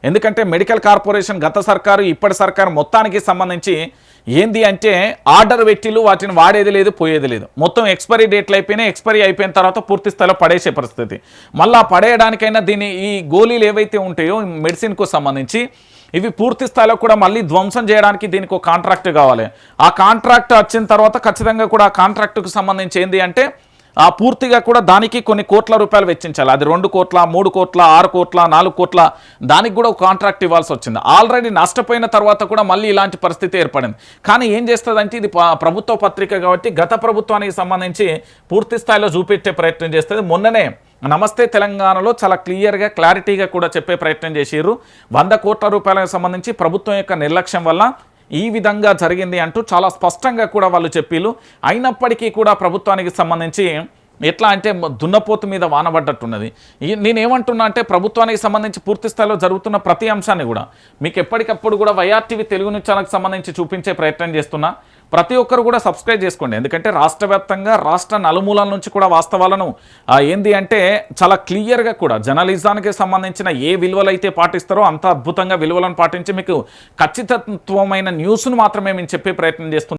ఎందుకంటే medical corporation గత సర్కారు ఇప్పటి సర్కారు మొత్తానికి సంబంధించి ఏంది అంటే ఆర్డర్ పెట్టిలు వాటిని వాడేది లేదు పోయేది లేదు. మొత్తం ఎక్స్పైరీ డేట్లు అయిపోయినాయి. ఎక్స్పైరీ అయిపోయిన తర్వాత పూర్తి స్థాయిలో పడేసే పరిస్థితి. మళ్ళీ పడేయడానికైనా ఈ గోళీలు ఏవైతే ఉంటాయో మెడిసిన్కు సంబంధించి ఇవి పూర్తి స్థాయిలో కూడా మళ్ళీ ధ్వంసం చేయడానికి దీనికి ఒక కాంట్రాక్ట్ కావాలి. ఆ కాంట్రాక్ట్ వచ్చిన తర్వాత ఖచ్చితంగా కూడా ఆ కాంట్రాక్టుకు సంబంధించి ఏంది అంటే పూర్తిగా కూడా దానికి కొన్ని కోట్ల రూపాయలు వెచ్చించాలి. అది 2 కోట్ల 3 కోట్ల 6 కోట్ల 4 కోట్ల దానికి కూడా ఒక కాంట్రాక్ట్ ఇవ్వాల్సి వచ్చింది. ఆల్రెడీ నష్టపోయిన తర్వాత కూడా మళ్ళీ ఇలాంటి పరిస్థితి ఏర్పడింది. కానీ ఏం చేస్తుందంటే ఇది ప్రభుత్వ పత్రిక కాబట్టి గత ప్రభుత్వానికి సంబంధించి పూర్తి స్థాయిలో చూపెట్టే ప్రయత్నం చేస్తుంది. మొన్ననే నమస్తే తెలంగాణలో చాలా క్లియర్గా క్లారిటీగా కూడా చెప్పే ప్రయత్నం చేసిర్రు. 100 కోట్ల రూపాయలకు సంబంధించి ప్రభుత్వం యొక్క నిర్లక్ష్యం వల్ల ఈ విధంగా జరిగింది అంటూ చాలా స్పష్టంగా కూడా వాళ్ళు చెప్పిళ్ళు. అయినప్పటికీ కూడా ప్రభుత్వానికి సంబంధించి ఎట్లా అంటే దున్నపోతు మీద వానబడ్డట్టున్నది. నేనేమంటున్నా అంటే ప్రభుత్వానికి సంబంధించి పూర్తి స్థాయిలో జరుగుతున్న ప్రతి అంశాన్ని కూడా మీకు ఎప్పటికప్పుడు కూడా వైఆర్టీవీ తెలుగు న్యూస్ ఛానల్కి సంబంధించి చూపించే ప్రయత్నం చేస్తున్నా. ప్రతి ఒక్కరు కూడా సబ్స్క్రైబ్ చేసుకోండి. ఎందుకంటే రాష్ట్ర వ్యాప్తంగా రాష్ట్ర నలుమూలల నుంచి కూడా వాస్తవాలను ఏంది అంటే చాలా క్లియర్గా కూడా జర్నలిజానికి సంబంధించిన ఏ విలువలు అయితే పాటిస్తారో అంత అద్భుతంగా విలువలను పాటించి మీకు ఖచ్చితత్వమైన న్యూస్ను మాత్రమే మేము చెప్పే ప్రయత్నం చేస్తున్నాం.